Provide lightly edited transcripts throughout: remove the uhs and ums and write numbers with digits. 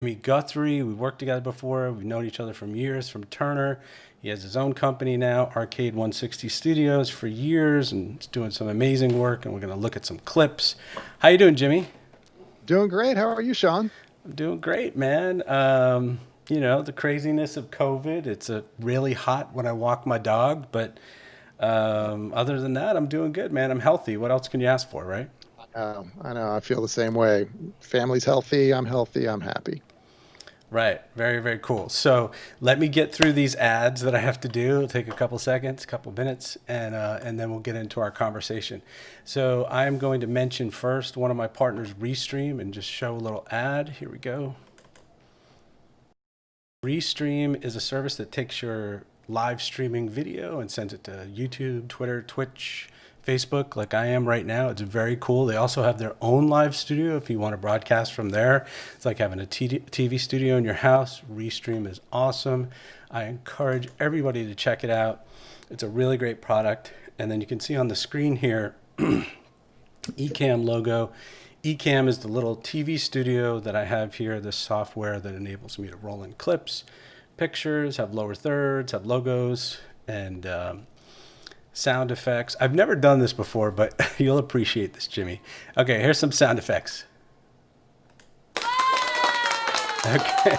Guthrie. We worked together before. We've known each other from years from Turner. He has his own company now, Arcade 160 Studios, for years, and he's doing some amazing work. And we're going to look at some clips. How you doing, Jimmy? Doing great. How are you, Sean? I'm doing great, man. The craziness of COVID. It's really hot when I walk my dog, but other than that, I'm doing good, man. I'm healthy. What else can you ask for, right? I know. I feel the same way. Family's healthy. I'm healthy. I'm happy. Right. Very, very cool. So let me get through these ads that I have to do. It'll take a couple seconds, a couple minutes, and then we'll get into our conversation. So I'm going to mention first one of my partners, Restream, and just show a little ad. Here we go. Restream is a service that takes your live streaming video and sends it to YouTube, Twitter, Twitch, Facebook, like I am right now. It's very cool. They also have their own live studio if you want to broadcast from there. It's like having a TV studio in your house. Restream is awesome. I encourage everybody to check it out. It's a really great product. And then you can see on the screen here, ECAMM logo. ECAMM is the little TV studio that I have here, this software that enables me to roll in clips, pictures, have lower thirds, have logos, and sound effects. I've never done this before, but you'll appreciate this, Jimmy. Okay, here's some sound effects. Okay.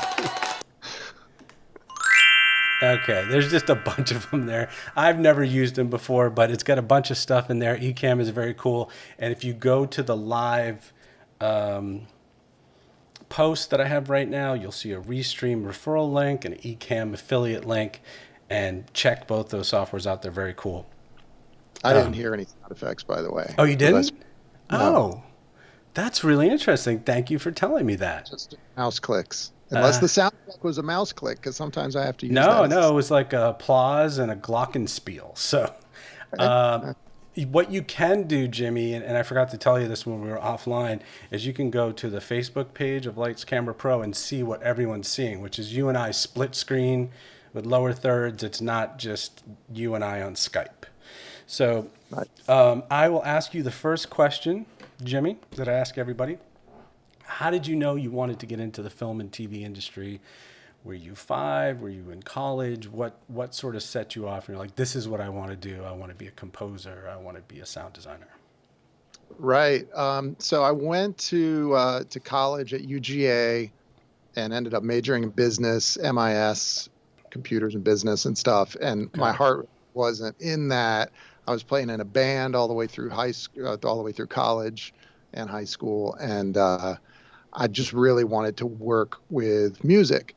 Okay, there's just a bunch of them there. I've never used them before, but it's got a bunch of stuff in there. ECAMM is very cool. And if you go to the live post that I have right now, you'll see a Restream referral link and an ECAMM affiliate link. And check both those softwares out. They're very cool. I didn't hear any sound effects, by the way. Oh, you didn't? No, Oh, that's really interesting. Thank you for telling me that. just mouse clicks. Unless the sound effect was a mouse click, because sometimes I have to use that No, as no, it was like a applause and a glockenspiel. So, a. what you can do, Jimmy, and I forgot to tell you this when we were offline, is you can go to the Facebook page of Lights Camera Pro and see what everyone's seeing, which is you and I split screen with lower thirds. It's not just you and I on Skype. So I will ask you the first question, Jimmy, that I ask everybody. How did you know you wanted to get into the film and TV industry? Were you five? Were you in college? What sort of set you off? And you're like, this is what I want to do. I want to be a composer. I want to be a sound designer. Right. So I went to college at UGA and ended up majoring in business, MIS, computers and business and stuff. And my Okay. heart wasn't in that. I was playing in a band all the way through high school, all the way through college and high school, and I just really wanted to work with music.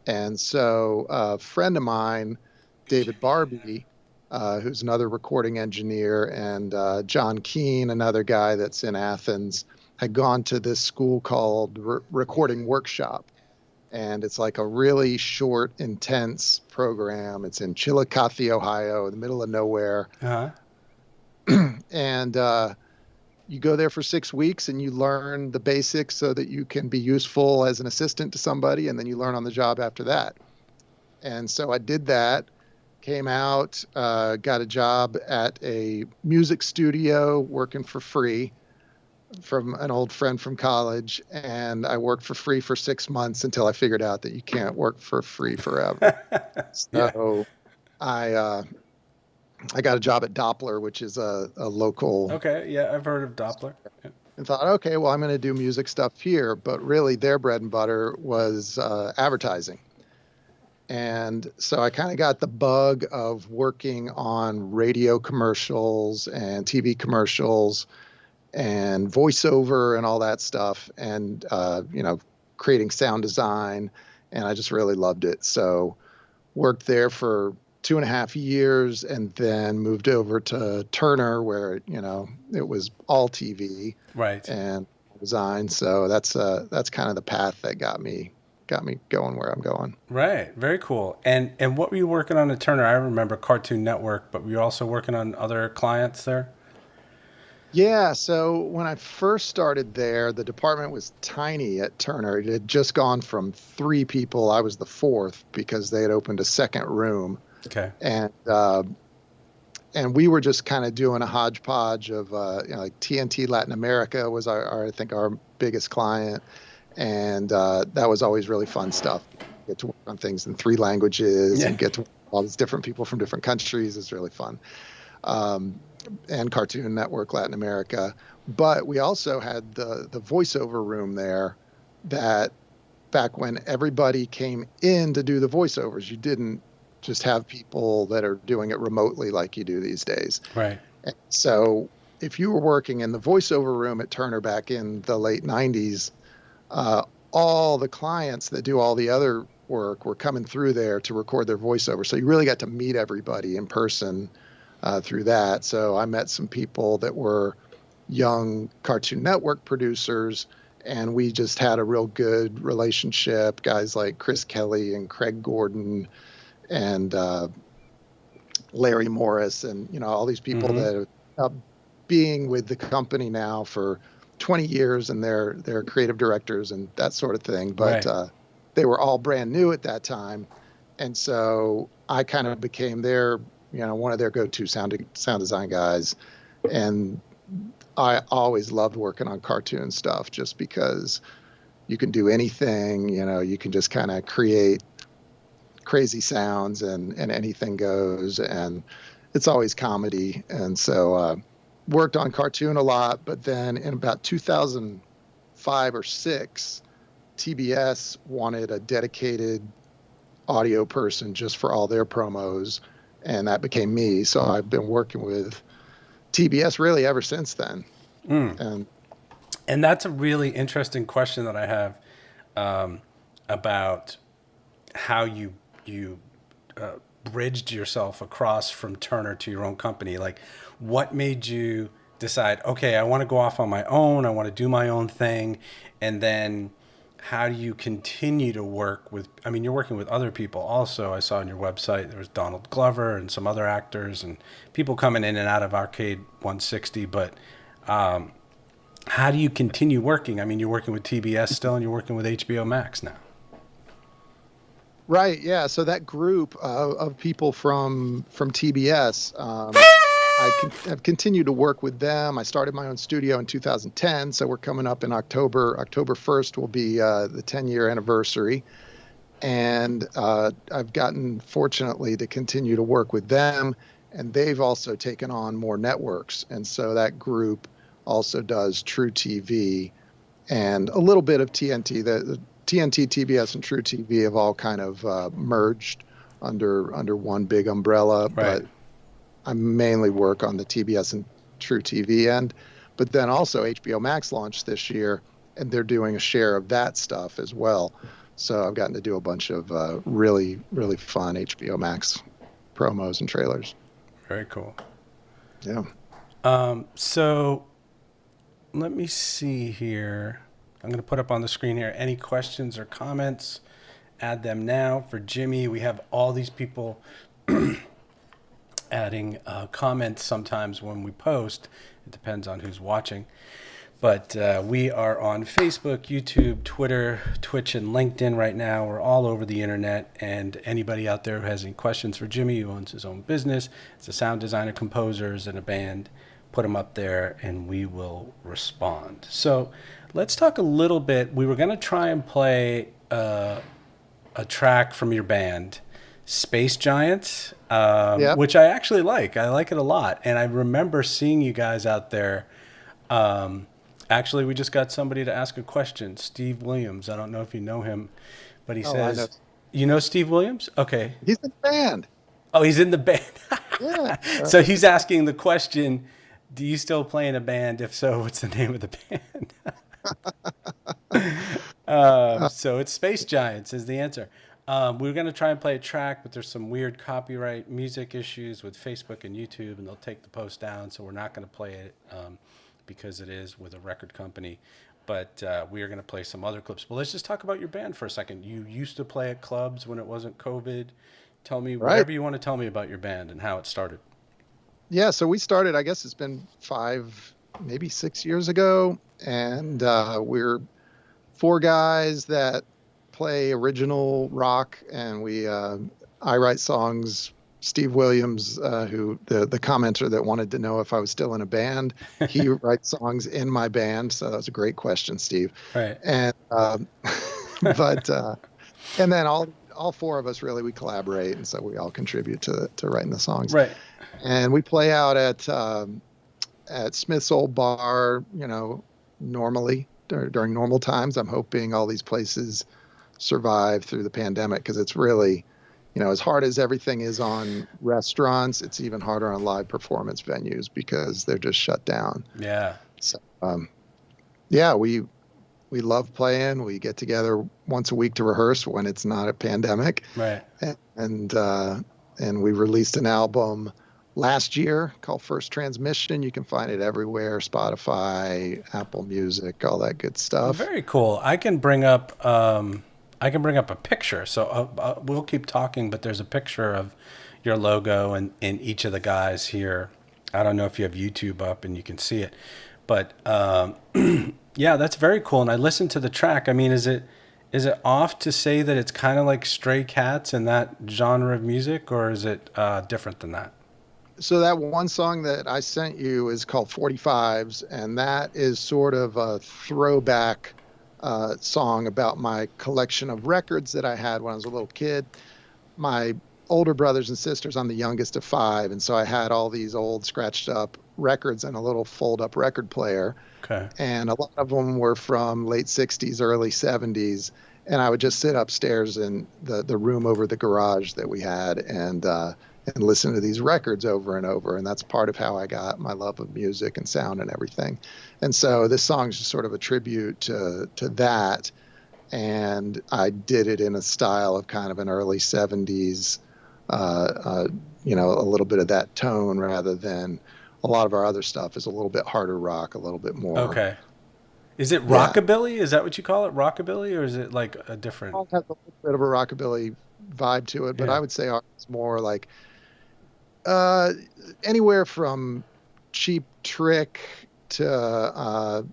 And so a friend of mine, David Barbie, who's another recording engineer, and John Keane, another guy that's in Athens, had gone to this school called Recording Workshop. And it's like a really short, intense program. It's in Chillicothe, Ohio, in the middle of nowhere. Uh-huh. And you go there for 6 weeks and you learn the basics so that you can be useful as an assistant to somebody, and then you learn on the job after that. And so I did that, came out, got a job at a music studio working for free from an old friend from college, and I worked for free for 6 months until I figured out that you can't work for free forever. Yeah. So I I got a job at Doppler, which is a local, Okay. Yeah, I've heard of Doppler. Yeah. and thought, okay, well, I'm going to do music stuff here. But really, their bread and butter was advertising. And so I kind of got the bug of working on radio commercials and TV commercials and voiceover and all that stuff, and creating sound design, and I just really loved it. So worked there for 2.5 years, and then moved over to Turner, where it was all TV Right. and design. So that's kind of the path that got me going where I'm going. Right. Very cool. And what were you working on at Turner? I remember Cartoon Network, but were you also working on other clients there? Yeah, so when I first started there, the department was tiny at Turner. It had just gone from 3 people. I was the fourth because they had opened a second room, Okay. and we were just kind of doing a hodgepodge of like TNT Latin America was I think our biggest client, and that was always really fun stuff. Get to work on things in 3 languages Yeah. and get to work with all these different people from different countries is really fun. Um, and Cartoon Network Latin America. But we also had the voiceover room there that back when everybody came in to do the voiceovers, you didn't just have people that are doing it remotely like you do these days. Right. And so if you were working in the voiceover room at Turner back in the late 90s, uh, all the clients that do all the other work were coming through there to record their voiceover. So you really got to meet everybody in person through that. So I met some people that were young Cartoon Network producers, and we just had a real good relationship. Guys like Chris Kelly and Craig Gordon and Larry Morris, and all these people Mm-hmm. that are being with the company now for 20 years, and they're creative directors and that sort of thing. But Right. they were all brand new at that time, and so I kind of became their one of their go-to sound design guys, and I always loved working on cartoon stuff just because you can do anything. You can just kind of create crazy sounds, and anything goes, and it's always comedy. And so worked on cartoon a lot, but then in about 2005 or 6, TBS wanted a dedicated audio person just for all their promos, and that became me. So I've been working with TBS really ever since then. And And that's a really interesting question that I have about how you bridged yourself across from Turner to your own company. Like, what made you decide, okay, I want to go off on my own, I want to do my own thing, and then how do you continue to work with? I mean, you're working with other people also. I saw on your website there was Donald Glover and some other actors and people coming in and out of Arcade 160, but how do you continue working? I mean, you're working with TBS still, and you're working with HBO Max now. right, yeah. So that group of people from TBS, I've continued to work with them. I started my own studio in 2010, so we're coming up in October. October 1st will be the 10-year anniversary, and I've gotten fortunately to continue to work with them, and they've also taken on more networks, and so that group also does True TV and a little bit of TNT. The TNT, TBS, and True TV have all kind of merged under one big umbrella, Right. but I mainly work on the TBS and True TV end. But then also HBO Max launched this year, and they're doing a share of that stuff as well. So I've gotten to do a bunch of really, really fun HBO Max promos and trailers. Very cool. Yeah. So let me see here. I'm going to put up on the screen here any questions or comments. Add them now for Jimmy. We have all these people adding comments sometimes when we post. It depends on who's watching. But we are on Facebook, YouTube, Twitter, Twitch, and LinkedIn right now. We're all over the internet. And anybody out there who has any questions for Jimmy, who owns his own business, is a sound designer, composer, is in a band, put them up there and we will respond. So let's talk a little bit. We were going to try and play a track from your band, Space Giants, Yep. which I actually like. I like it a lot. And I remember seeing you guys out there. Actually, we just got somebody to ask a question, Steve Williams. I don't know if you know him, but he Oh, I know. says, you know Steve Williams? Okay. He's in the band. Oh, he's in the band. Yeah. So he's asking the question, do you still play in a band? If so, what's the name of the band? So it's Space Giants is the answer. We were going to try and play a track, but there's some weird copyright music issues with Facebook and YouTube, and they'll take the post down, so we're not going to play it because it is with a record company. But we are going to play some other clips. But let's just talk about your band for a second. You used to play at clubs when it wasn't COVID. Tell me Right. whatever you want to tell me about your band and how it started. Yeah. So we started, I guess it's been 5, maybe 6 years ago. And we're 4 guys that play original rock. And I write songs Steve Williams, who the commenter that wanted to know if I was still in a band, he writes songs in my band. So that was a great question, Steve. Right. And but and then all four of us really we collaborate, and so we all contribute to writing the songs. Right. And we play out at Smith's Old Bar, normally during normal times. I'm hoping all these places survive through the pandemic because it's really, as hard as everything is on restaurants, it's even harder on live performance venues because they're just shut down. Yeah. So, yeah, we love playing. We get together once a week to rehearse when it's not a pandemic. Right. And we released an album last year called First Transmission. You can find it everywhere: Spotify, Apple Music, all that good stuff. Very cool. I can bring up a picture. So we'll keep talking, but there's a picture of your logo and each of the guys here. I don't know if you have YouTube up and you can see it, but yeah, that's very cool. And I listened to the track. I mean, is it off to say that it's kind of like Stray Cats in that genre of music, or is it different than that? So that one song that I sent you is called 45s, and that is sort of a throwback song about my collection of records that I had when I was a little kid. My older brothers and sisters, I'm the youngest of 5, and so I had all these old scratched up records in a little fold up record player. Okay. And a lot of them were from late 60s, early 70s, and I would just sit upstairs in the room over the garage that we had and listen to these records over and over. And that's part of how I got my love of music and sound and everything. And so this song is just sort of a tribute to that. And I did it in a style of kind of an early 70s, a little bit of that tone rather than a lot of our other stuff is a little bit harder rock, a little bit more. Okay. Is it rockabilly? Is that what you call it? Rockabilly? Or is it like a different? It has a little bit of a rockabilly vibe to it, but I would say it's more like anywhere from Cheap Trick to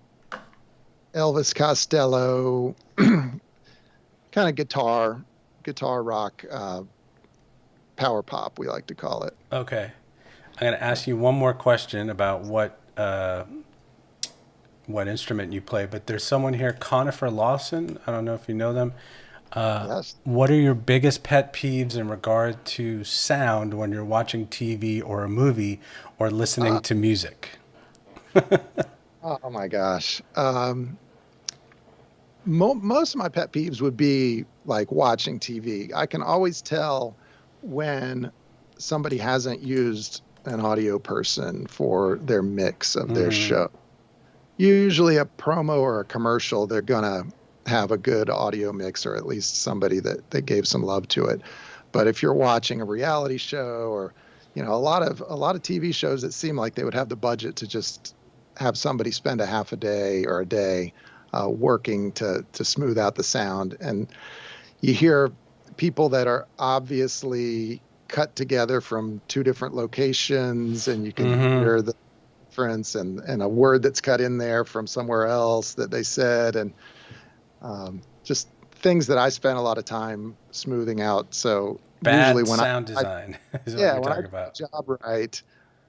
Elvis Costello, kind of guitar rock, power pop, we like to call it. Okay. I'm going to ask you one more question about what instrument you play, but there's someone here, Conifer Lawson. I don't know if you know them. Yes. What are your biggest pet peeves in regard to sound when you're watching TV or a movie or listening to music? Oh my gosh. Most of my pet peeves would be like watching TV. I can always tell when somebody hasn't used an audio person for their mix of their show. Usually a promo or a commercial, they're going to have a good audio mix, or at least somebody that gave some love to it. But if you're watching a reality show or, a lot of TV shows that seem like they would have the budget to just have somebody spend a half a day or a day working to smooth out the sound. And you hear people that are obviously cut together from 2 different locations, and you can hear the difference and a word that's cut in there from somewhere else that they said, and just things that I spent a lot of time smoothing out. So Bad usually when sound design is what when you're I talking do about. the job right,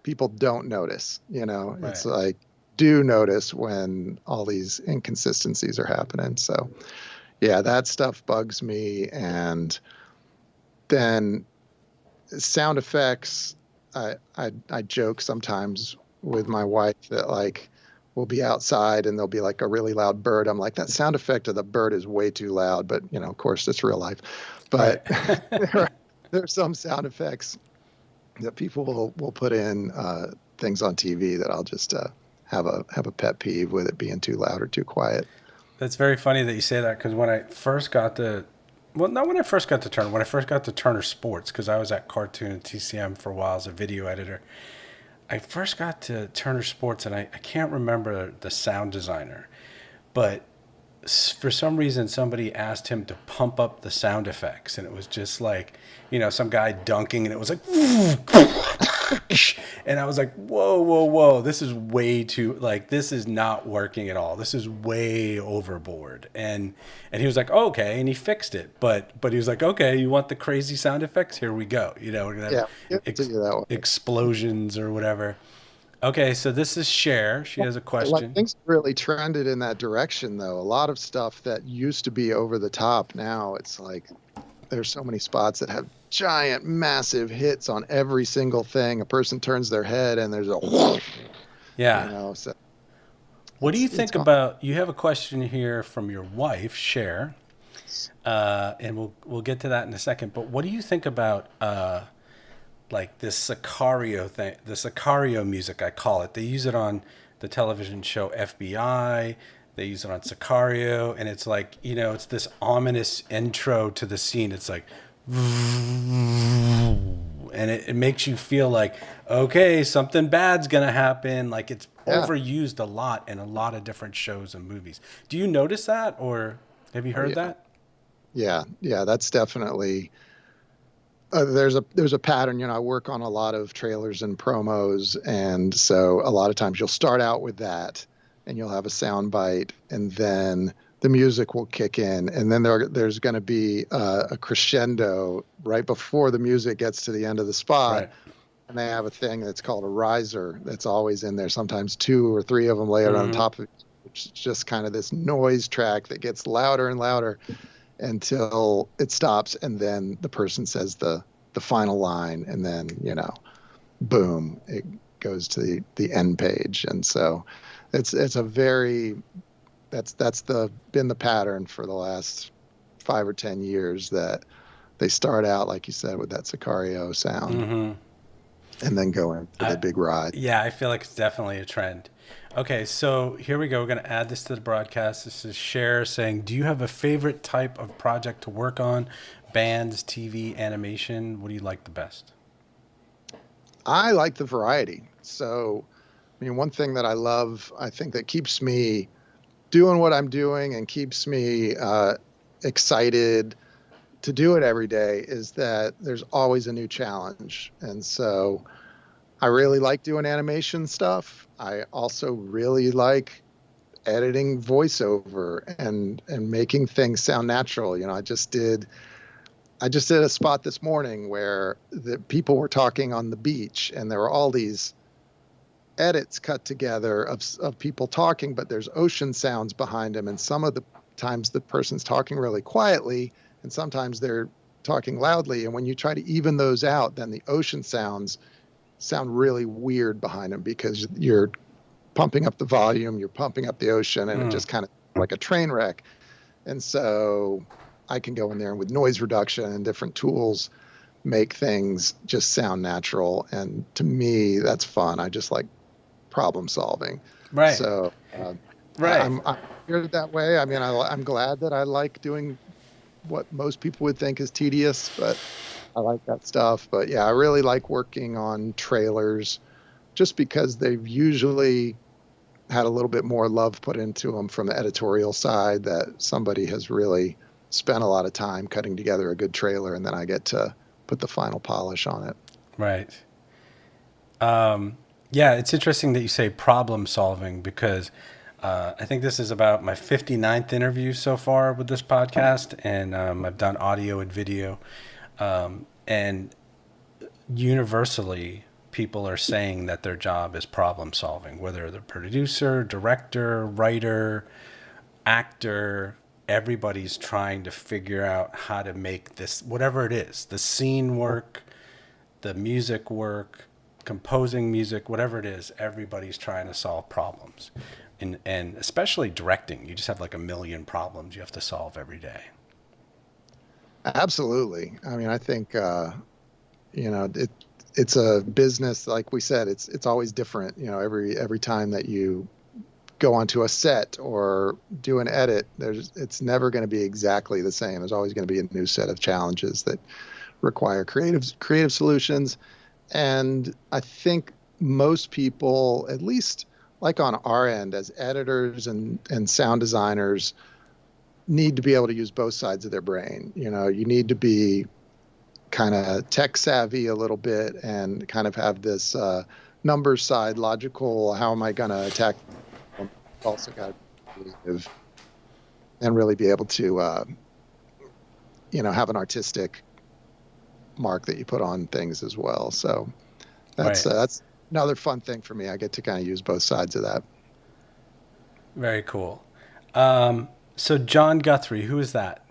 people don't notice. Right. It's like, do notice when all these inconsistencies are happening. So yeah, that stuff bugs me. And then sound effects, I joke sometimes with my wife that like we'll be outside and there'll be like a really loud bird. I'm like, that sound effect of the bird is way too loud, but of course it's real life. But right. there are some sound effects that people will put in things on TV that I'll just have a pet peeve with it being too loud or too quiet. That's very funny that you say that, because when I first got to Turner Sports, because I was at Cartoon and TCM for a while as a video editor. I first got to Turner Sports, and I can't remember the sound designer, but for some reason somebody asked him to pump up the sound effects, and it was just like, some guy dunking, and it was like And I was like, whoa, whoa, whoa, this is way too, like, this is not working at all. This is way overboard. And he was like, okay, and he fixed it. But he was like, okay, you want the crazy sound effects? Here we go. You know, we're gonna have Yeah, give it to you that way. explosions or whatever. Okay, so this is Cher. She has a Like question. things really trended in that direction, though. A lot of stuff that used to be over the top, now it's like there's so many spots that have giant, massive hits on every single thing. A person turns their head and there's a, Yeah. so What do you it's think about? You have a question here from your wife, Cher, and we'll get to that in a second. But what do you think about like this Sicario thing? The Sicario music, I call it. They use it on the television show FBI. They use it on Sicario, and it's like, you know, it's this ominous intro to the scene. It's like, and it makes you feel like, okay, something bad's gonna happen. Like, it's yeah. overused a lot in a lot of different shows and movies. Do you notice that, or have you Oh heard yeah. that? Yeah. That's definitely there's a pattern. I work on a lot of trailers and promos, and so a lot of times you'll start out with that, and you'll have a sound bite, and then the music will kick in, and then there's going to be a crescendo right before the music gets to the end of the spot, Right. and they have a thing that's called a riser that's always in there. Sometimes two or three of them layered on top of it, which is just kind of this noise track that gets louder and louder until it stops, and then the person says the final line, and then boom, it goes to the end page. And so it's a very that's been the pattern for the last 5 or 10 years, that they start out, like you said, with that Sicario sound, and then go into the big ride. Yeah, I feel like it's definitely a trend. Okay, so here we go. We're going to add this to the broadcast. This is Cher saying, do you have a favorite type of project to work on? Bands, TV, animation? What do you like the best? I like the variety. So, I mean, one thing that I love, I think that keeps me doing what I'm doing and keeps me excited to do it every day, is that there's always a new challenge. And so I really like doing animation stuff. I also really like editing voiceover and making things sound natural. I just did a spot this morning where the people were talking on the beach, and there were all these edits cut together of people talking, but there's ocean sounds behind them. And some of the times the person's talking really quietly, and sometimes they're talking loudly. And when you try to even those out, then the ocean sounds sound really weird behind them, because you're pumping up the volume, you're pumping up the ocean, and it just kind of like a train wreck. And so I can go in there and with noise reduction and different tools make things just sound natural. And to me, that's fun. I just like problem solving. Right. So Right. I'm geared that way. I mean, I'm glad that I like doing what most people would think is tedious, but I like that stuff. But yeah, I really like working on trailers, just because they've usually had a little bit more love put into them from the editorial side, that somebody has really spent a lot of time cutting together a good trailer, and then I get to put the final polish on it. Right. Yeah, it's interesting that you say problem solving, because I think this is about my 59th interview so far with this podcast, and I've done audio and video. And universally, people are saying that their job is problem solving, whether they're producer, director, writer, actor. Everybody's trying to figure out how to make this, whatever it is, the scene work, the music work, composing music, whatever it is, everybody's trying to solve problems. And especially directing, you just have like a million problems you have to solve every day. Absolutely. I mean, I think it's a business, like we said. It's always different. Every time that you go onto a set or do an edit, it's never going to be exactly the same. There's always going to be a new set of challenges that require creative solutions. And I think most people, at least like on our end as editors and sound designers, need to be able to use both sides of their brain. You need to be kind of tech savvy a little bit and kind of have this numbers side, logical, how am I going to attack? Also got to be creative and really be able to, have an artistic mark that you put on things as well. So that's another fun thing for me. I get to kind of use both sides of that. Very cool. So John Guthrie, who is that?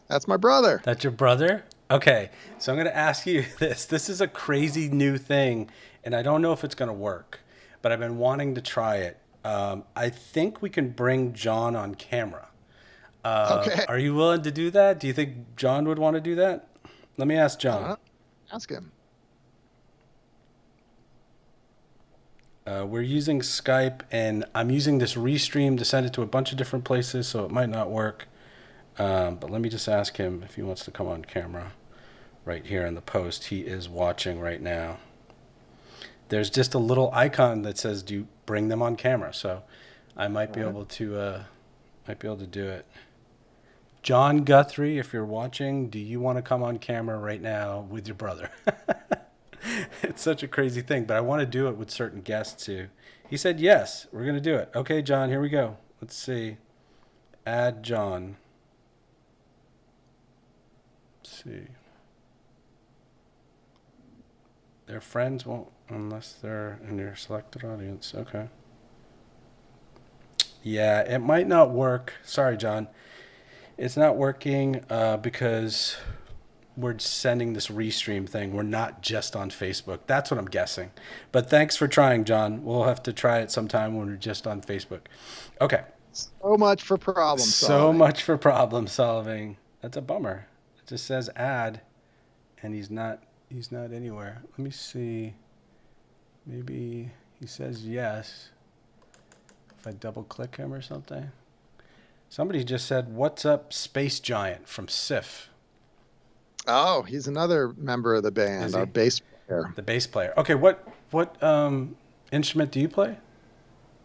That's my brother. That's your brother? Okay. So I'm going to ask you this. This is a crazy new thing, and I don't know if it's going to work, but I've been wanting to try it. I think we can bring John on camera. Okay. Are you willing to do that? Do you think John would want to do that? Let me ask John. Ask him. We're using Skype, and I'm using this Restream to send it to a bunch of different places, so it might not work. But let me just ask him if he wants to come on camera right here in the post. He is watching right now. There's just a little icon that says, "Do you bring them on camera?" So I might be able to do it. John Guthrie, if you're watching, do you want to come on camera right now with your brother? It's such a crazy thing, but I want to do it with certain guests too. He said yes. We're gonna do it. Okay, John. Here we go. Let's see. Add John. Let's see. Their friends won't unless they're in your selected audience. Okay. Yeah, it might not work. Sorry, John. It's not working because we're sending this Restream thing. We're not just on Facebook. That's what I'm guessing. But thanks for trying, John. We'll have to try it sometime when we're just on Facebook. Okay. So much for problem solving. So much for problem solving. That's a bummer. It just says add, and he's not anywhere. Let me see. Maybe he says yes. If I double click him or something. Somebody just said, "What's up, Space Giant?" from Sif. Oh, he's another member of the band, our bass player. The bass player. Okay, what instrument do you play?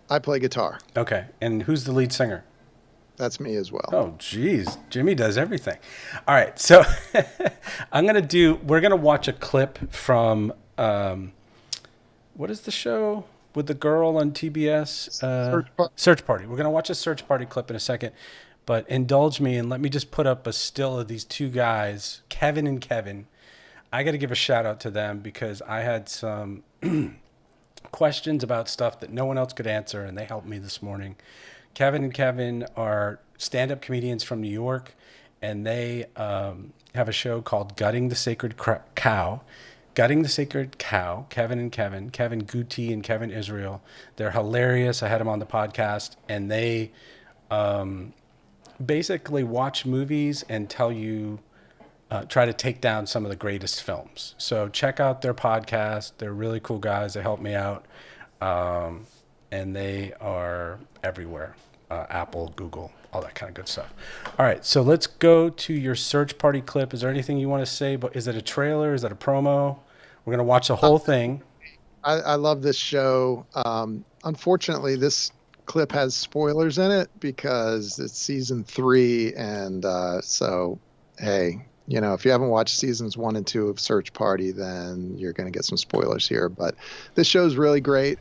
I play guitar. Okay, and who's the lead singer? That's me as well. Oh, geez. Jimmy does everything. All right, so we're going to watch a clip from, what is the show with the girl on TBS? Search Party. We're going to watch a Search Party clip in a second, but indulge me and let me just put up a still of these two guys, Kevin and Kevin. I got to give a shout out to them because I had some questions about stuff that no one else could answer, and they helped me this morning. Kevin and Kevin are stand-up comedians from New York, and they have a show called Gutting the Sacred Cow. Gutting the Sacred Cow, Kevin and Kevin Guthrie and Kevin Israel. They're hilarious. I had them on the podcast, and they basically watch movies and tell you, try to take down some of the greatest films. So check out their podcast. They're really cool guys. They help me out. And they are everywhere. Apple, Google, all that kind of good stuff. All right, so let's go to your Search Party clip. Is there anything you want to say? But is it a trailer? Is it a promo? We're going to watch the whole thing. I love this show. Unfortunately, this clip has spoilers in it because it's season 3. And so, hey, if you haven't watched seasons 1 and 2 of Search Party, then you're going to get some spoilers here. But this show's really great.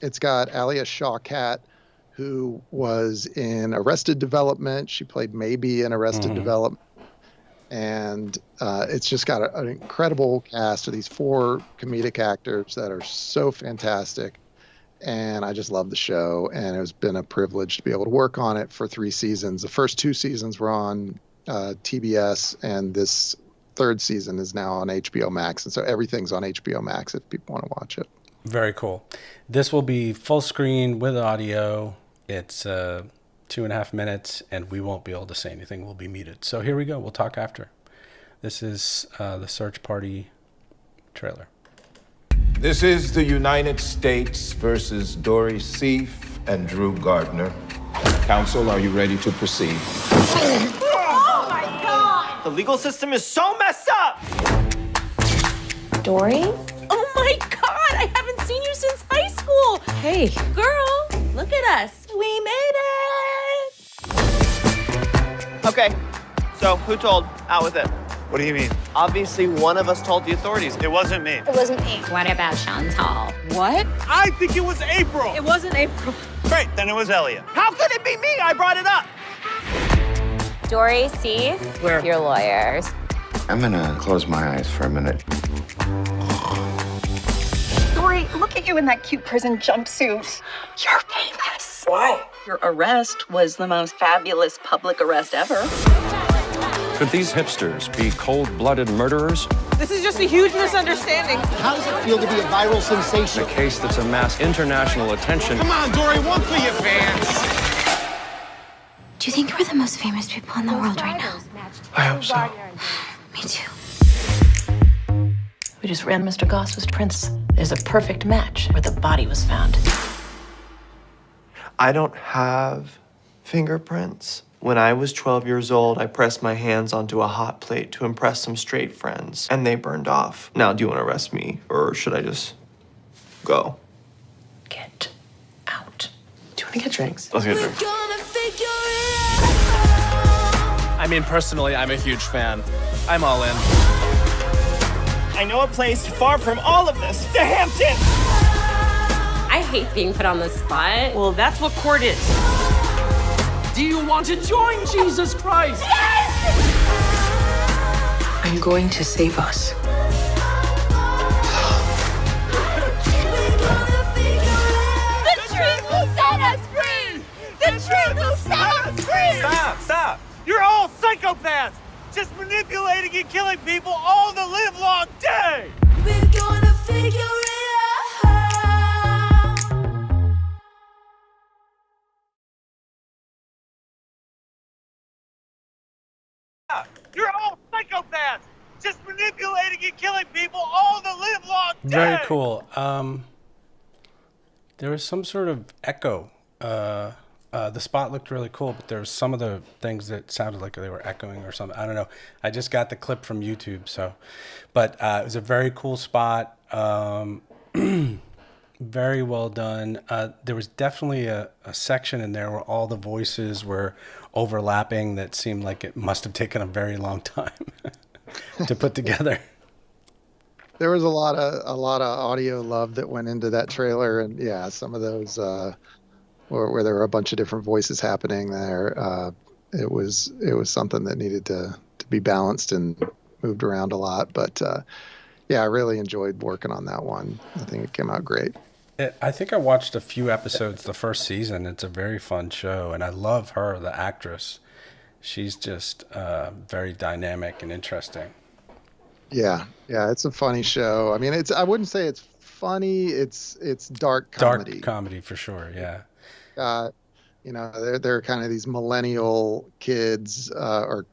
It's got Alia Shawkat, who was in Arrested Development. She played Maybe in Arrested Development. And it's just got an incredible cast of these 4 comedic actors that are so fantastic. And I just love the show. And it's been a privilege to be able to work on it for 3 seasons. The first 2 seasons were on TBS, and this 3rd season is now on HBO Max. And so everything's on HBO Max if people want to watch it. Very cool. This will be full screen with audio. It's 2.5 minutes, and we won't be able to say anything. We'll be muted. So here we go. We'll talk after. This is the Search Party trailer. This is the United States versus Dory Seif and Drew Gardner. Counsel, are you ready to proceed? Oh my God! The legal system is so messed up! Dory? Oh my God! I haven't seen you since high school! Hey. Girl, look at us. We made it! Okay, so who told? Out with it. What do you mean? Obviously, one of us told the authorities. It wasn't me. It wasn't me. What about Chantal? What? I think it was April. It wasn't April. Great, then it was Elliot. How could it be me? I brought it up. Dory, see? Where? Your lawyers. I'm gonna close my eyes for a minute. Dory, look at you in that cute prison jumpsuit. You're famous. Why? Your arrest was the most fabulous public arrest ever. Could these hipsters be cold-blooded murderers? This is just a huge misunderstanding. How does it feel to be a viral sensation? A case that's amassed international attention. Come on, Dory, one for your fans. Do you think we're the most famous people in the world right now? I hope so. Me too. We just ran Mr. Goss's prints. There's a perfect match where the body was found. I don't have fingerprints. When I was 12 years old, I pressed my hands onto a hot plate to impress some straight friends, and they burned off. Now, do you want to arrest me, or should I just go? Get out. Do you want to get drinks? Let's get drinks. I mean, personally, I'm a huge fan. I'm all in. I know a place far from all of this. The Hamptons! I hate being put on the spot. Well, that's what court is. Do you want to join Jesus Christ? I'm going to save us. The truth will set us free! The truth will set us free! Stop! You're all psychopaths, just manipulating and killing people all the livelong day. We're gonna figure it out. You're all psychopaths, just manipulating and killing people all the livelong day. Very cool. There was some sort of echo. The spot looked really cool, but there was some of the things that sounded like they were echoing or something. I don't know. I just got the clip from YouTube, so. But it was a very cool spot. Very well done. There was definitely a section in there where all the voices were overlapping that seemed like it must have taken a very long time to put together. There was a lot of audio love that went into that trailer, and yeah, some of those where there were a bunch of different voices happening there. It was something that needed to be balanced and moved around a lot. But yeah, I really enjoyed working on that one. I think it came out great. I think I watched a few episodes the first season. It's a very fun show, and I love her, the actress. She's just very dynamic and interesting. Yeah, it's a funny show. I mean, I wouldn't say it's funny. It's dark comedy. Dark comedy for sure. Yeah. You know, they're kind of these millennial kids or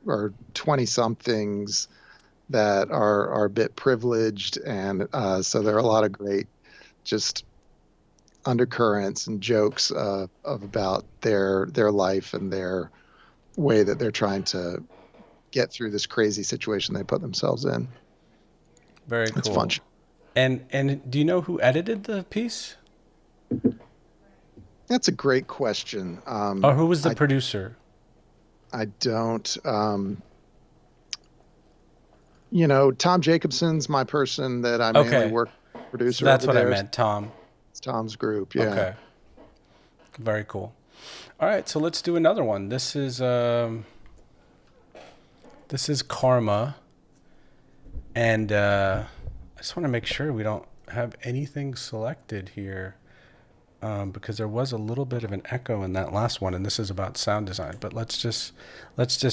20-somethings that are a bit privileged, and so there are a lot of great just undercurrents and jokes about their life and their way that they're trying to get through this crazy situation they put themselves in. Very cool. It's fun. And do you know who edited the piece? That's a great question. Or who was the producer? I don't. You know, Tom Jacobson's my person that I mainly work with, producer. So that's over what there. I meant, Tom. It's Tom's group, yeah. Okay. Very cool. All right, so let's do another one. This is Karma, and I just want to make sure we don't have anything selected here, because there was a little bit of an echo in that last one, and this is about sound design. But let's just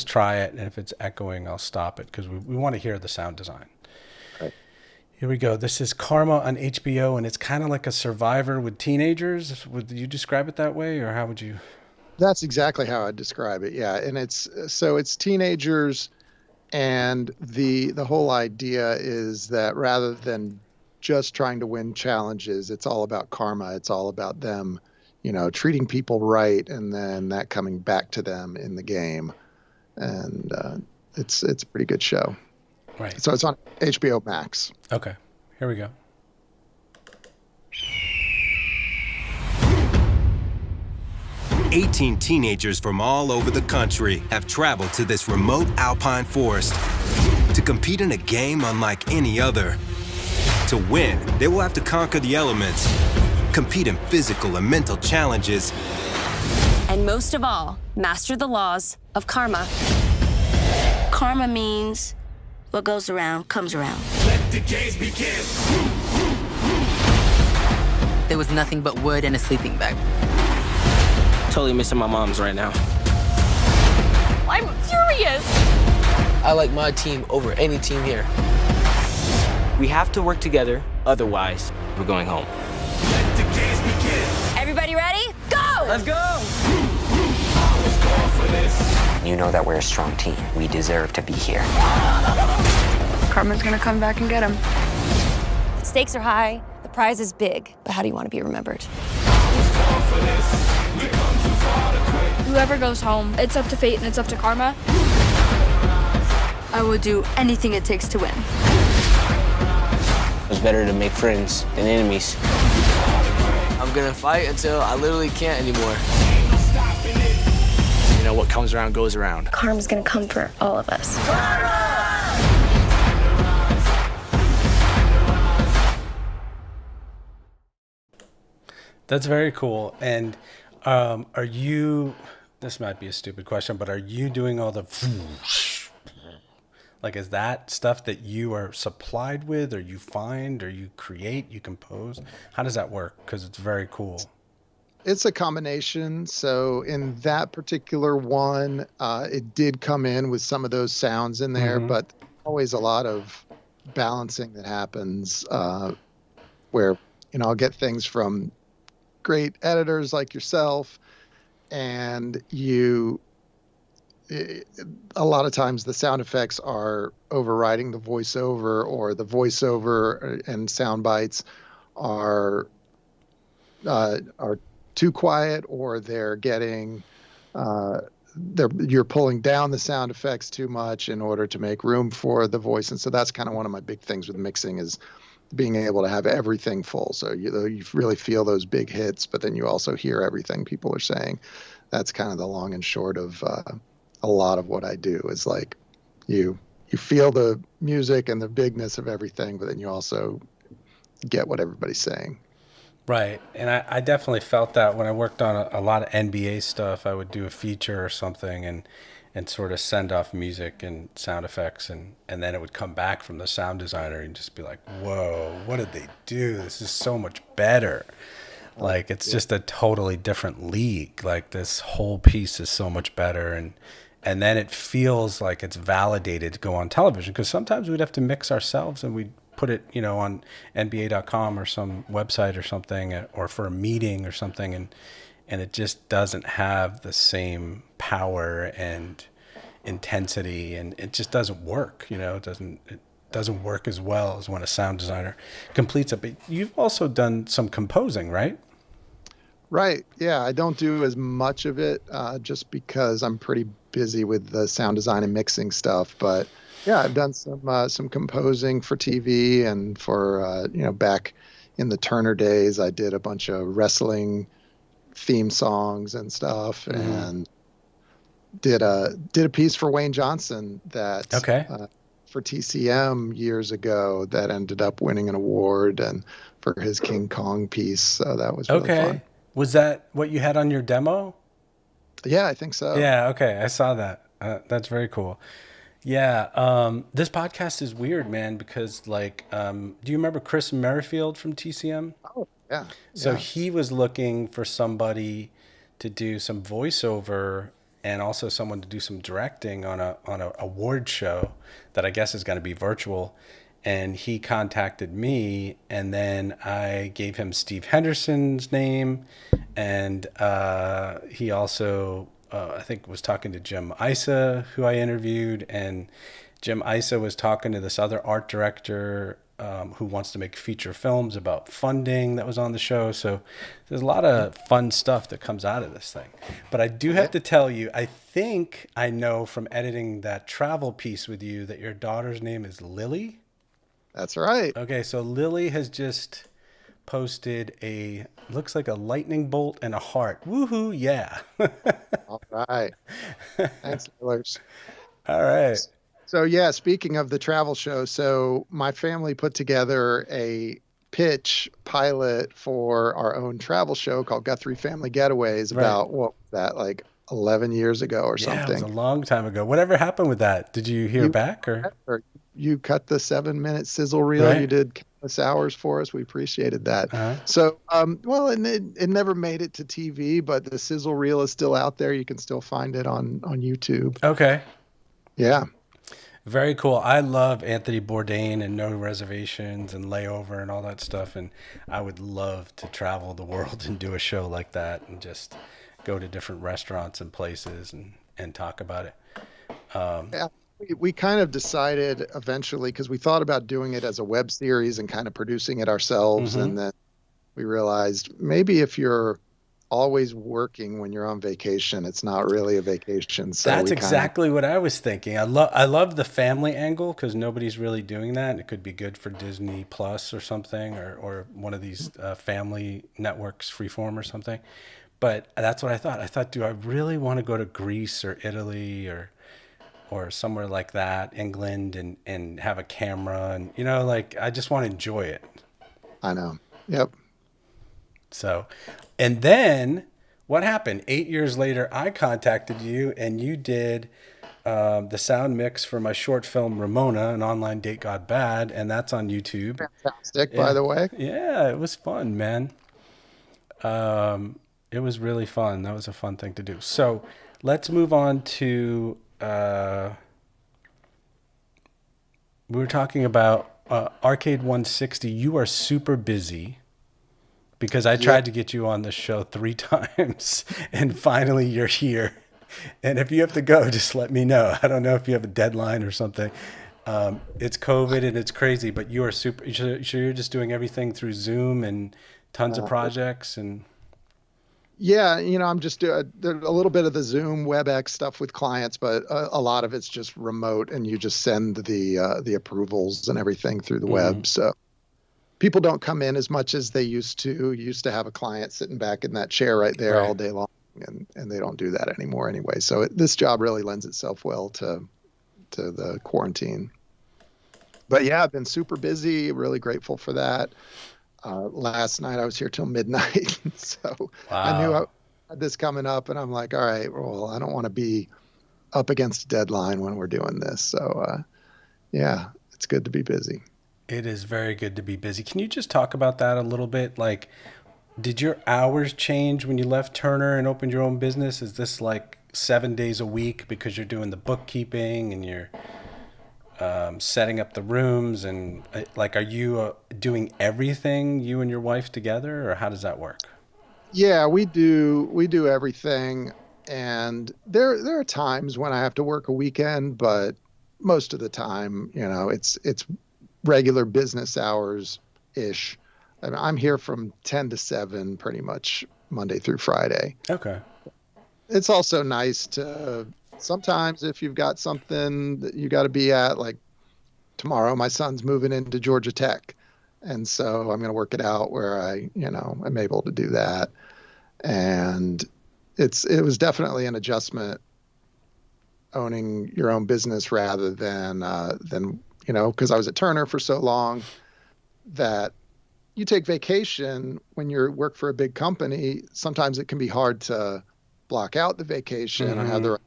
try it, and if it's echoing, I'll stop it because we want to hear the sound design. Okay. Here we go. This is Karma on HBO, and it's kind of like a Survivor with teenagers. Would you describe it that way, or how would you? That's exactly how I'd describe it. Yeah, and it's teenagers, and the whole idea is that rather than just trying to win challenges, it's all about karma. It's all about them, you know, treating people right, and then that coming back to them in the game. And it's a pretty good show. Right. So it's on HBO Max. Okay. Here we go. "18 teenagers from all over the country have traveled to this remote alpine forest to compete in a game unlike any other. To win, they will have to conquer the elements, compete in physical and mental challenges, and most of all, master the laws of karma. Karma means what goes around comes around. Let the games begin. There was nothing but wood and a sleeping bag. Totally missing my mom's right now. I'm furious. I like my team over any team here. We have to work together, otherwise, we're going home. Let the games begin. Everybody ready? Go! Let's go! I was born for this. You know that we're a strong team. We deserve to be here. Karma's gonna come back and get him. The stakes are high, the prize is big, but how do you want to be remembered? Whoever goes home, it's up to fate and it's up to karma. I would do anything it takes to win. It's better to make friends than enemies. I'm gonna fight until I literally can't anymore. You know, what comes around goes around. Karma's gonna come for all of us. That's very cool. And are you, this might be a stupid question, but are you doing all the, like, is that stuff that you are supplied with, or you find, or you create, you compose? How does that work? Because it's very cool. It's a combination. So in that particular one, it did come in with some of those sounds in there, but always a lot of balancing that happens where, I'll get things from great editors like yourself, and a lot of times the sound effects are overriding the voiceover, or the voiceover and sound bites are too quiet, or they're getting you're pulling down the sound effects too much in order to make room for the voice. And so that's kind of one of my big things with mixing, is being able to have everything full. So you really feel those big hits, but then you also hear everything people are saying. That's kind of the long and short of a lot of what I do, is like you feel the music and the bigness of everything, but then you also get what everybody's saying. Right. And I definitely felt that when I worked on a lot of NBA stuff. I would do a feature or something and sort of send off music and sound effects, and then it would come back from the sound designer and just be like, whoa, what did they do? This is so much better. Like, it's just a totally different league. Like, this whole piece is so much better. And then it feels like it's validated to go on television, because sometimes we'd have to mix ourselves and we'd put it, on NBA.com or some website or something, or for a meeting or something, and it just doesn't have the same power and intensity, and it just doesn't work. It doesn't work as well as when a sound designer completes it. But you've also done some composing, right? Right. Yeah, I don't do as much of it just because I'm pretty busy with the sound design and mixing stuff. But yeah, I've done some composing for TV, and for back in the Turner days, I did a bunch of wrestling theme songs and stuff, and did a piece for Wayne Johnson that for TCM years ago that ended up winning an award, and for his King Kong piece. So that was really fun. Was that what you had on your demo? Yeah, I think so. Yeah, okay. I saw that. That's very cool. Yeah, this podcast is weird, man, because do you remember Chris Merrifield from TCM? Oh, yeah. So he was looking for somebody to do some voiceover and also someone to do some directing on a award show that I guess is going to be virtual. And he contacted me, and then I gave him Steve Henderson's name, and he also, I think, was talking to Jim Isa, who I interviewed, and Jim Isa was talking to this other art director who wants to make feature films about funding that was on the show. So there's a lot of fun stuff that comes out of this thing. But I do have to tell you, I think I know from editing that travel piece with you that your daughter's name is Lily. That's right. Okay, so Lily has just posted looks like a lightning bolt and a heart. Woohoo, yeah. All right. Thanks, Lillers. All right. So yeah, speaking of the travel show, so my family put together a pitch pilot for our own travel show called Guthrie Family Getaways about what was that, like 11 years ago or Yeah, it was a something. long time ago. Whatever happened with that? Did you hear back or? You cut the 7-minute sizzle reel. Right. You did countless hours for us. We appreciated that. Uh-huh. So, well, and it never made it to TV, but the sizzle reel is still out there. You can still find it on YouTube. Okay. Yeah. Very cool. I love Anthony Bourdain and No Reservations and Layover and all that stuff. And I would love to travel the world and do a show like that and just go to different restaurants and places and talk about it. Yeah. We kind of decided eventually, because we thought about doing it as a web series and kind of producing it ourselves. Mm-hmm. And then we realized maybe if you're always working when you're on vacation, it's not really a vacation. So that's exactly what I was thinking. I love the family angle because nobody's really doing that. And it could be good for Disney Plus or something, or one of these family networks, Freeform or something. But that's what I thought. I thought, do I really want to go to Greece or Italy or somewhere like that, England, and have a camera and, like, I just want to enjoy it. I know. Yep. So, and then what happened? 8 years later, I contacted you and you did the sound mix for my short film, Ramona, An Online Date Got Bad. And that's on YouTube. Fantastic, by the way. Yeah, it was fun, man. It was really fun. That was a fun thing to do. So let's move on to, we were talking about Arcade 160. You are super busy because I tried to get you on the show 3 times and finally you're here. And if you have to go, just let me know. I don't know if you have a deadline or something. It's COVID and it's crazy, but you are super, so you're just doing everything through Zoom and tons of projects and... Yeah, I'm just doing a little bit of the Zoom WebEx stuff with clients, but a lot of it's just remote, and you just send the approvals and everything through the web. So people don't come in as much as they used to. You used to have a client sitting back in that chair right there all day long, and they don't do that anymore anyway. So this job really lends itself well to the quarantine. But yeah, I've been super busy. Really grateful for that. Last night I was here till midnight, so I knew I had this coming up, and I'm like, all right, well, I don't want to be up against a deadline when we're doing this. So, yeah, it's good to be busy. It is very good to be busy. Can you just talk about that a little bit? Like, did your hours change when you left Turner and opened your own business? Is this like 7 days a week because you're doing the bookkeeping and you're setting up the rooms, and like, are you doing everything, you and your wife together, or how does that work? Yeah, we do everything, and there are times when I have to work a weekend, but most of the time, it's regular business hours ish. I mean, I'm here from 10 to 7 pretty much Monday through Friday. Okay. It's also nice to sometimes, if you've got something that you got to be at, like tomorrow, my son's moving into Georgia Tech. And so I'm going to work it out where I'm able to do that. And it was definitely an adjustment owning your own business rather than because I was at Turner for so long that you take vacation when you work for a big company. Sometimes it can be hard to block out the vacation or have the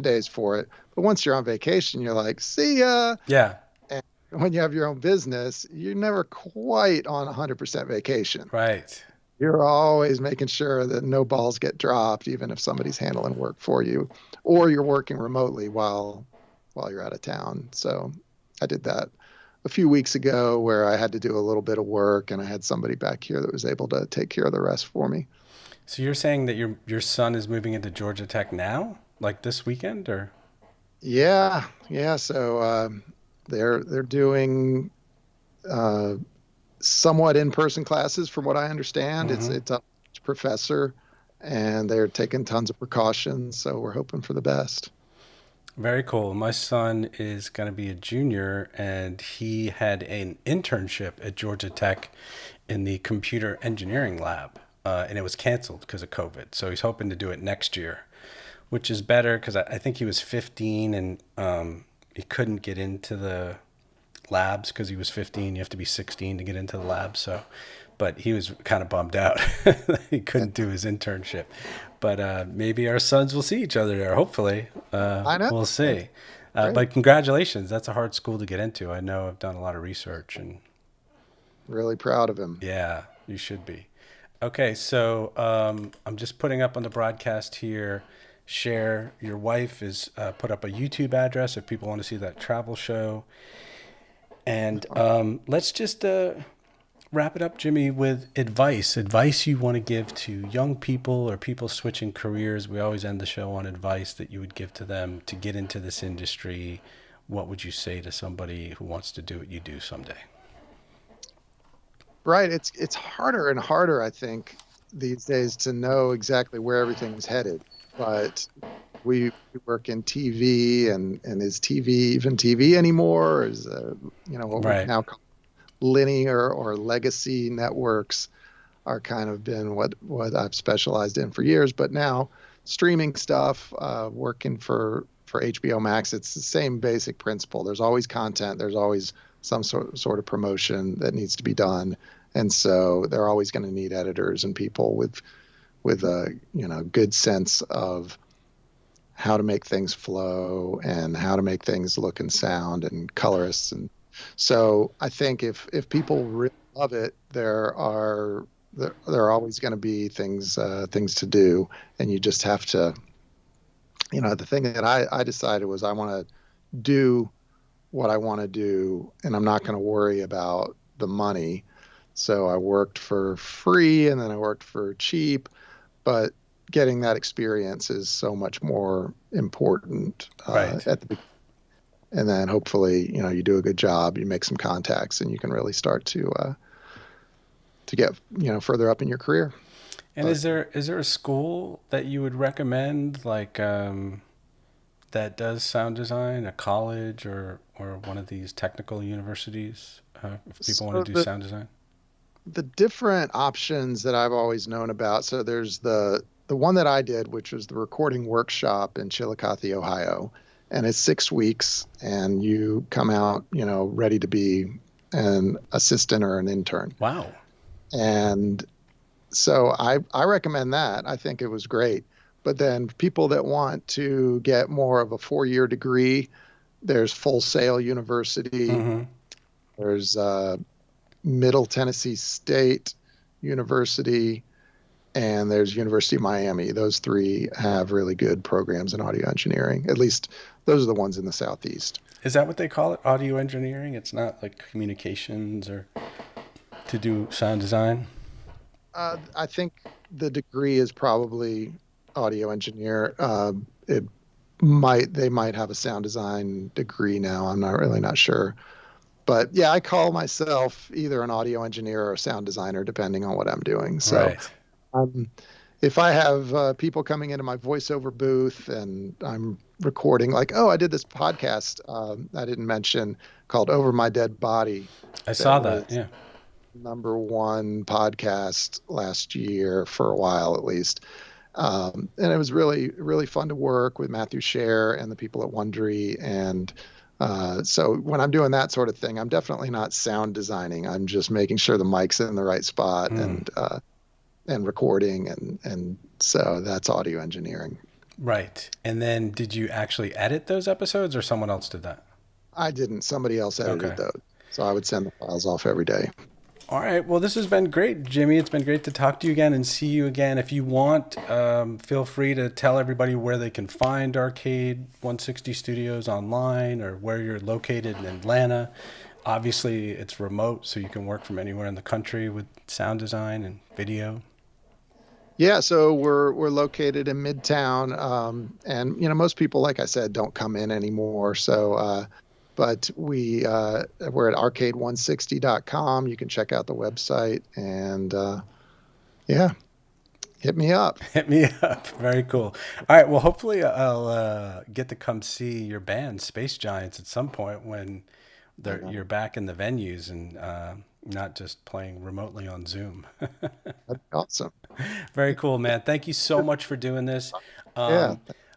days for it. But once you're on vacation, you're like, see ya. Yeah. And when you have your own business, you're never quite on 100% vacation. Right. You're always making sure that no balls get dropped, even if somebody's handling work for you, or you're working remotely while you're out of town. So I did that a few weeks ago where I had to do a little bit of work, and I had somebody back here that was able to take care of the rest for me. So you're saying that your son is moving into Georgia Tech now? Like this weekend, or? Yeah. So they're doing somewhat in-person classes, from what I understand. It's a professor, and they're taking tons of precautions. So we're hoping for the best. Very cool. My son is going to be a junior, and he had an internship at Georgia Tech in the computer engineering lab, and it was canceled because of COVID. So he's hoping to do it next year, which is better because I think he was 15 and he couldn't get into the labs because he was 15. You have to be 16 to get into the labs. So, but he was kind of bummed out. He couldn't do his internship. But maybe our sons will see each other there. Hopefully, I know. we'll see. Great. But congratulations. That's a hard school to get into. I know I've done a lot of research and really proud of him. Yeah, you should be. Okay, so I'm just putting up on the broadcast here. Share, your wife is put up a YouTube address if people want to see that travel show. And let's just wrap it up, Jimmy, with advice you want to give to young people or people switching careers. We always end the show on advice that you would give to them to get into this industry. What would you say to somebody who wants to do what you do someday? Right. It's harder and harder, I think, these days to know exactly where everything's headed. But we work in TV, and is TV even TV anymore? Or is what we now call linear or legacy networks are kind of been what I've specialized in for years. But now streaming stuff, working for HBO Max, it's the same basic principle. There's always content. There's always some sort of promotion that needs to be done. And so they're always going to need editors and people with a good sense of how to make things flow and how to make things look and sound, and colorists. And so I think if people really love it, there are always going to be things to do, and you just have to. The thing that I decided was I want to do what I want to do, and I'm not going to worry about the money. So I worked for free and then I worked for cheap, but getting that experience is so much more important at the beginning. And then hopefully, you do a good job, you make some contacts, and you can really start to get, further up in your career. And is there a school that you would recommend, like that does sound design, a college or one of these technical universities, if people want to do sound design? The different options that I've always known about. So there's the one that I did, which was the recording workshop in Chillicothe, Ohio, and it's 6 weeks, and you come out, ready to be an assistant or an intern. Wow. And so I recommend that. I think it was great. But then people that want to get more of a 4-year degree, there's Full Sail University. Mm-hmm. There's Middle Tennessee State University, and there's University of Miami. Those three have really good programs in audio engineering. At least those are the ones in the Southeast. Is that what they call it, audio engineering? It's not like communications or to do sound design? I think the degree is probably audio engineer. They might have a sound design degree now. I'm not sure. But yeah, I call myself either an audio engineer or a sound designer, depending on what I'm doing. So if I have people coming into my voiceover booth and I'm recording, like, I did this podcast I didn't mention called Over My Dead Body. I saw that, yeah. #1 podcast last year for a while, at least. And it was really, really fun to work with Matthew Scher and the people at Wondery. And so when I'm doing that sort of thing, I'm definitely not sound designing. I'm just making sure the mic's in the right spot and recording. And so that's audio engineering. Right. And then did you actually edit those episodes, or someone else did that? I didn't. Somebody else edited those. So I would send the files off every day. All right. Well, this has been great, Jimmy. It's been great to talk to you again and see you again. If you want, feel free to tell everybody where they can find Arcade 160 Studios online, or where you're located in Atlanta. Obviously, it's remote, so you can work from anywhere in the country with sound design and video. Yeah, so we're located in Midtown, and most people, like I said, don't come in anymore. So. But we're at arcade160.com. You can check out the website, and hit me up. Hit me up. Very cool. All right. Well, hopefully I'll get to come see your band, Space Giants, at some point when you're back in the venues and not just playing remotely on Zoom. That's awesome. Very cool, man. Thank you so much for doing this.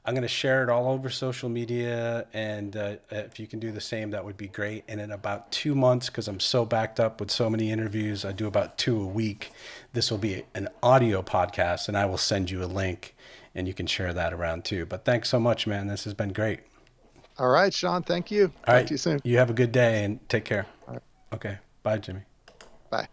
I'm going to share it all over social media, and if you can do the same, that would be great. And in about 2 months, because I'm so backed up with so many interviews, I do about 2 a week, this will be an audio podcast, and I will send you a link, and you can share that around too. But thanks so much, man. This has been great. All right, Sean. Thank you. All right. Talk to you soon. You have a good day, and take care. All right. Okay. Bye, Jimmy. Bye.